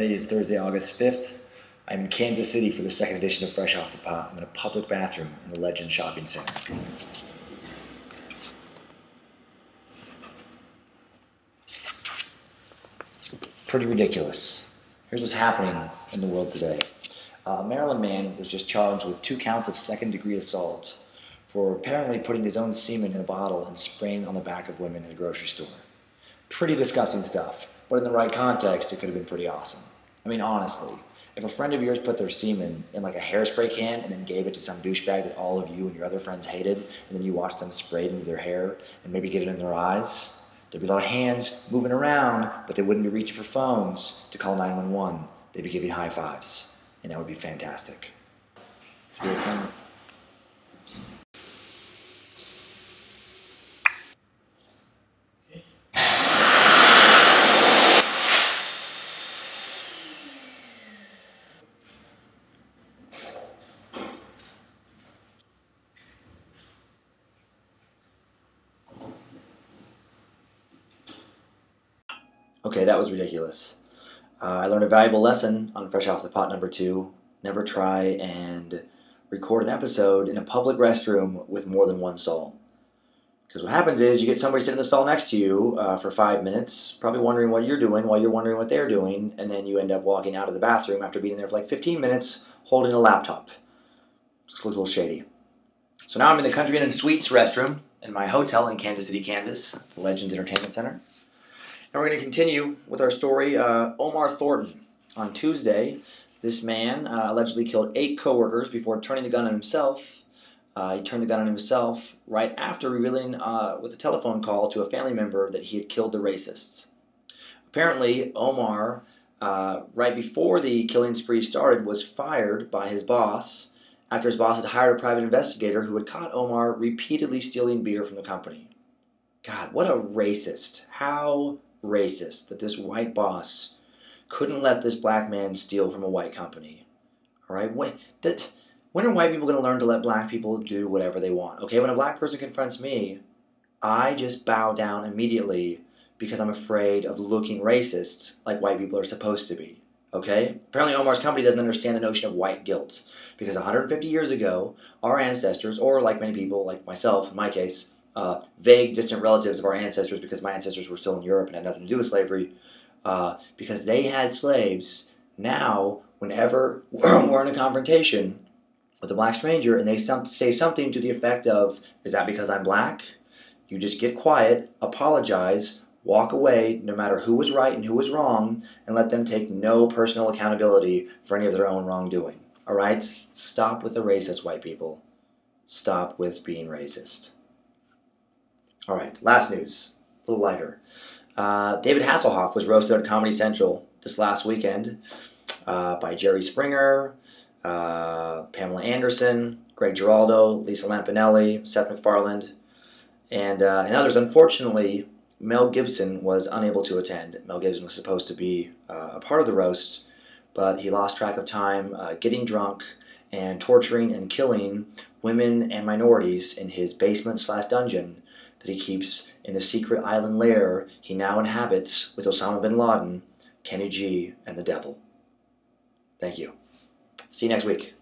Today is Thursday, August 5th. I'm in Kansas City for the second edition of Fresh Off the Pot. I'm in a public bathroom in the Legend Shopping Center. Pretty ridiculous. Here's what's happening in the world today. A Maryland man was just charged with 2 counts of second-degree assault for apparently putting his own semen in a bottle and spraying on the back of women in a grocery store. Pretty disgusting stuff, but in the right context, it could have been pretty awesome. I mean, honestly, if a friend of yours put their semen in like a hairspray can and then gave it to some douchebag that all of you and your other friends hated, and then you watched them spray it into their hair and maybe get it in their eyes, there'd be a lot of hands moving around, but they wouldn't be reaching for phones to call 911. They'd be giving high fives, and that would be fantastic. Stay calm. Okay, that was ridiculous. I learned a valuable lesson on Fresh Off the Pot number 2. Never try and record an episode in a public restroom with more than one stall. Because what happens is you get somebody sitting in the stall next to you for 5 minutes, probably wondering what you're doing while you're wondering what they're doing, and then you end up walking out of the bathroom after being there for like 15 minutes holding a laptop. Just looks a little shady. So now I'm in the Country Inn & Suites restroom in my hotel in Kansas City, Kansas, the Legends Entertainment Center. And we're going to continue with our story, Omar Thorton. On Tuesday, this man allegedly killed 8 coworkers before turning the gun on himself. He turned the gun on himself right after revealing with a telephone call to a family member that he had killed the racists. Apparently, Omar, right before the killing spree started, was fired by his boss after his boss had hired a private investigator who had caught Omar repeatedly stealing beer from the company. God, what a racist. How racist that this white boss couldn't let this black man steal from a white company. All right? When are white people going to learn to let black people do whatever they want? Okay, when a black person confronts me, I just bow down immediately because I'm afraid of looking racist like white people are supposed to be. Okay? Apparently Omar's company doesn't understand the notion of white guilt because 150 years ago, our ancestors, or like many people, like myself in my case, vague, distant relatives of our ancestors, because my ancestors were still in Europe and had nothing to do with slavery, because they had slaves. Now, whenever we're in a confrontation with a black stranger and they say something to the effect of, is that because I'm black? You just get quiet, apologize, walk away, no matter who was right and who was wrong, and let them take no personal accountability for any of their own wrongdoing. All right? Stop with the racist, white people. Stop with being racist. All right, last news, a little lighter. David Hasselhoff was roasted on Comedy Central this last weekend by Jerry Springer, Pamela Anderson, Greg Giraldo, Lisa Lampanelli, Seth MacFarlane, and others. Unfortunately, Mel Gibson was unable to attend. Mel Gibson was supposed to be a part of the roast, but he lost track of time getting drunk and torturing and killing women and minorities in his basement/dungeon that he keeps in the secret island lair he now inhabits with Osama bin Laden, Kenny G, and the devil. Thank you. See you next week.